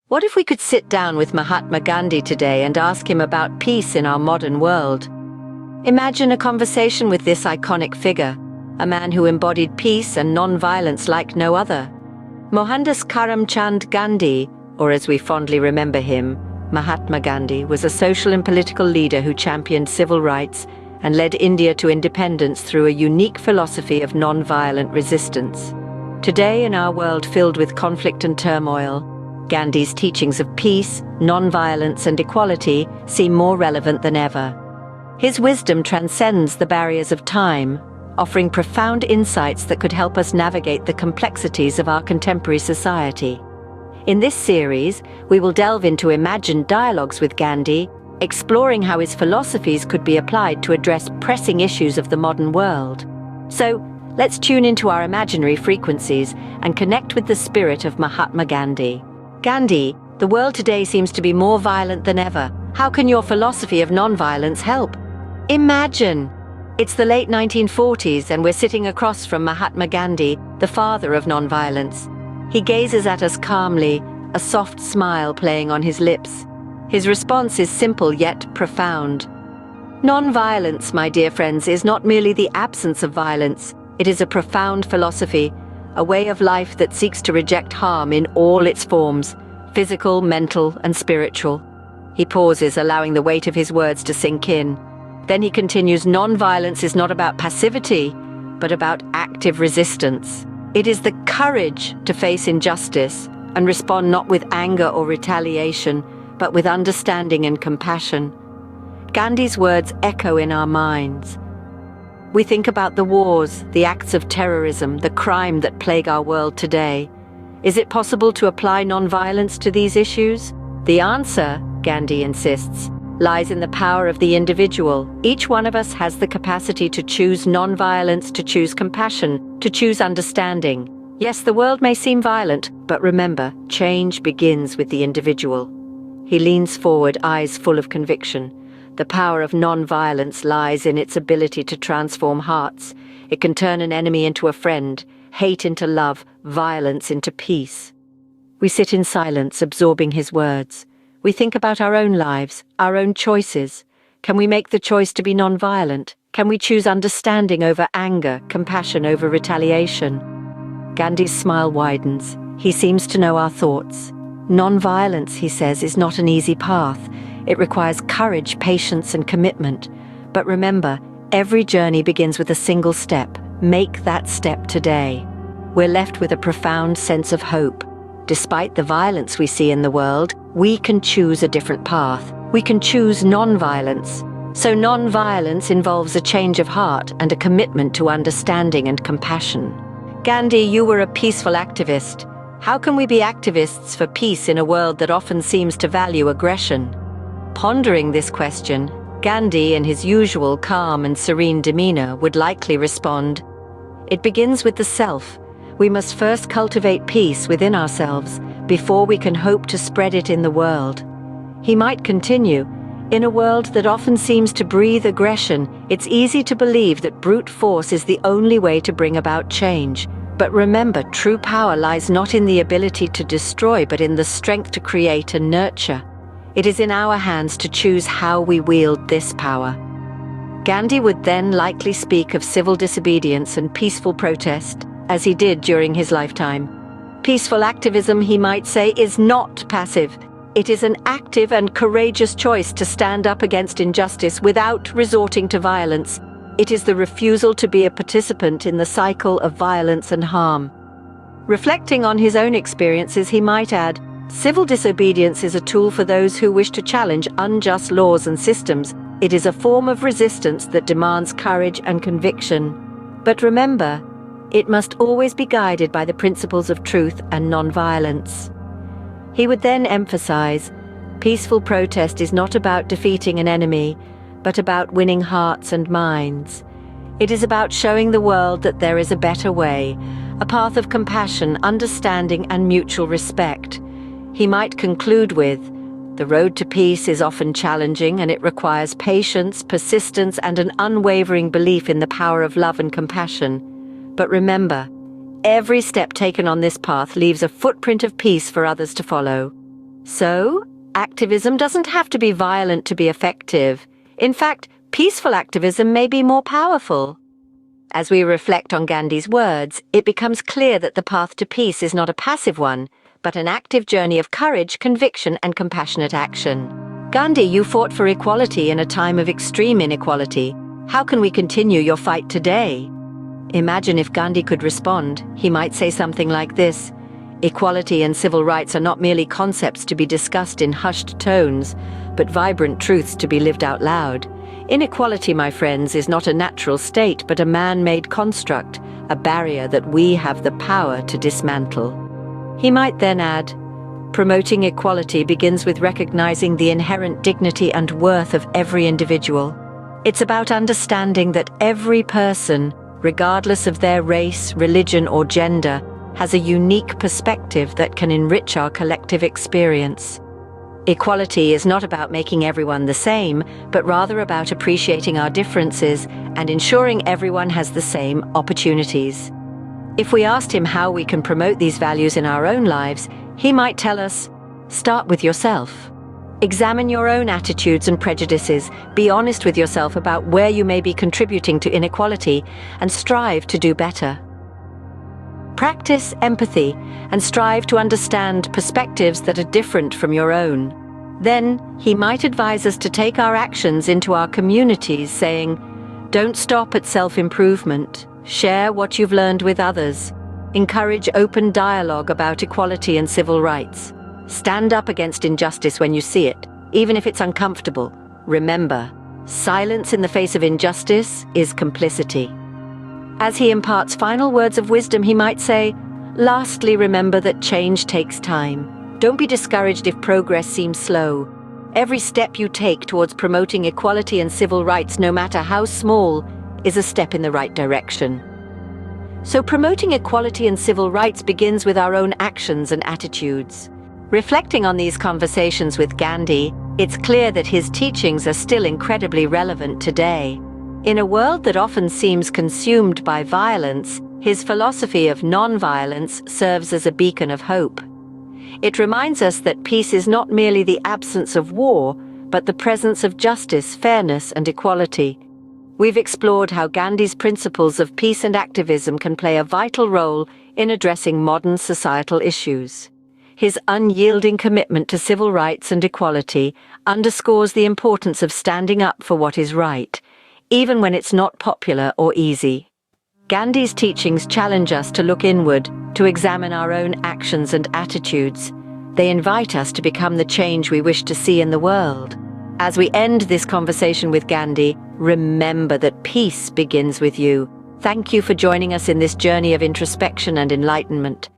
What if we could sit down with Mahatma Gandhi today and ask him about peace in our modern world? Imagine a conversation with this iconic figure, a man who embodied peace and non-violence like no other. Mohandas Karamchand Gandhi, or as we fondly remember him, Mahatma Gandhi, was a social and political leader who championed civil rights and led India to independence through a unique philosophy of non-violent resistance. Today, in our world filled with conflict and turmoil, Gandhi's teachings of peace, non-violence and equality seem more relevant than ever. His wisdom transcends the barriers of time, offering profound insights that could help us navigate the complexities of our contemporary society. In this series, we will delve into imagined dialogues with Gandhi, exploring how his philosophies could be applied to address pressing issues of the modern world. So, let's tune into our imaginary frequencies and connect with the spirit of Mahatma Gandhi. Gandhi, the world today seems to be more violent than ever. How can your philosophy of non-violence help? Imagine! It's the late 1940s and we're sitting across from Mahatma Gandhi, the father of non-violence. He gazes at us calmly, a soft smile playing on his lips. His response is simple yet profound. Non-violence, my dear friends, is not merely the absence of violence. It is a profound philosophy, a way of life that seeks to reject harm in all its forms, physical, mental, and spiritual. He pauses, allowing the weight of his words to sink in. Then he continues, non-violence is not about passivity, but about active resistance. It is the courage to face injustice and respond not with anger or retaliation, but with understanding and compassion. Gandhi's words echo in our minds. We think about the wars, the acts of terrorism, the crime that plague our world today. Is it possible to apply non-violence to these issues? The answer, Gandhi insists, lies in the power of the individual. Each one of us has the capacity to choose non-violence, to choose compassion, to choose understanding. Yes, the world may seem violent, but remember, change begins with the individual. He leans forward, eyes full of conviction. The power of non-violence lies in its ability to transform hearts. It can turn an enemy into a friend, hate into love, violence into peace. We sit in silence, absorbing his words. We think about our own lives, our own choices. Can we make the choice to be non-violent? Can we choose understanding over anger, compassion over retaliation? Gandhi's smile widens. He seems to know our thoughts. Non-violence, he says, is not an easy path. It requires courage, patience, and commitment. But remember, every journey begins with a single step. Make that step today. We're left with a profound sense of hope. Despite the violence we see in the world, we can choose a different path. We can choose non-violence. So non-violence involves a change of heart and a commitment to understanding and compassion. Gandhi, you were a peaceful activist. How can we be activists for peace in a world that often seems to value aggression? Pondering this question, Gandhi, in his usual calm and serene demeanor, would likely respond, "It begins with the self. We must first cultivate peace within ourselves before we can hope to spread it in the world." He might continue, "In a world that often seems to breathe aggression, it's easy to believe that brute force is the only way to bring about change. But remember, true power lies not in the ability to destroy, but in the strength to create and nurture. It is in our hands to choose how we wield this power." Gandhi would then likely speak of civil disobedience and peaceful protest, as he did during his lifetime. Peaceful activism, he might say, is not passive. It is an active and courageous choice to stand up against injustice without resorting to violence. It is the refusal to be a participant in the cycle of violence and harm. Reflecting on his own experiences, he might add, "Civil disobedience is a tool for those who wish to challenge unjust laws and systems. It is a form of resistance that demands courage and conviction. But remember, it must always be guided by the principles of truth and non-violence." He would then emphasize, peaceful protest is not about defeating an enemy, but about winning hearts and minds. It is about showing the world that there is a better way, a path of compassion, understanding, and mutual respect. He might conclude with, "The road to peace is often challenging and it requires patience, persistence, and an unwavering belief in the power of love and compassion. But remember, every step taken on this path leaves a footprint of peace for others to follow." So, activism doesn't have to be violent to be effective. In fact, peaceful activism may be more powerful. As we reflect on Gandhi's words, it becomes clear that the path to peace is not a passive one, but an active journey of courage, conviction, and compassionate action. Gandhi, you fought for equality in a time of extreme inequality. How can we continue your fight today? Imagine if Gandhi could respond. He might say something like this: "Equality and civil rights are not merely concepts to be discussed in hushed tones, but vibrant truths to be lived out loud. Inequality, my friends, is not a natural state, but a man-made construct, a barrier that we have the power to dismantle." He might then add, "Promoting equality begins with recognizing the inherent dignity and worth of every individual. It's about understanding that every person, regardless of their race, religion, or gender, has a unique perspective that can enrich our collective experience. Equality is not about making everyone the same, but rather about appreciating our differences and ensuring everyone has the same opportunities." If we asked him how we can promote these values in our own lives, he might tell us, "Start with yourself. Examine your own attitudes and prejudices, be honest with yourself about where you may be contributing to inequality, and strive to do better. Practice empathy and strive to understand perspectives that are different from your own." Then, he might advise us to take our actions into our communities, saying, "Don't stop at self-improvement. Share what you've learned with others. Encourage open dialogue about equality and civil rights. Stand up against injustice when you see it, even if it's uncomfortable. Remember, silence in the face of injustice is complicity." As he imparts final words of wisdom, he might say, "Lastly, remember that change takes time. Don't be discouraged if progress seems slow. Every step you take towards promoting equality and civil rights, no matter how small, is a step in the right direction." So promoting equality and civil rights begins with our own actions and attitudes. Reflecting on these conversations with Gandhi, it's clear that his teachings are still incredibly relevant today. In a world that often seems consumed by violence, his philosophy of non-violence serves as a beacon of hope. It reminds us that peace is not merely the absence of war, but the presence of justice, fairness, and equality. We've explored how Gandhi's principles of peace and activism can play a vital role in addressing modern societal issues. His unyielding commitment to civil rights and equality underscores the importance of standing up for what is right, even when it's not popular or easy. Gandhi's teachings challenge us to look inward, to examine our own actions and attitudes. They invite us to become the change we wish to see in the world. As we end this conversation with Gandhi, remember that peace begins with you. Thank you for joining us in this journey of introspection and enlightenment.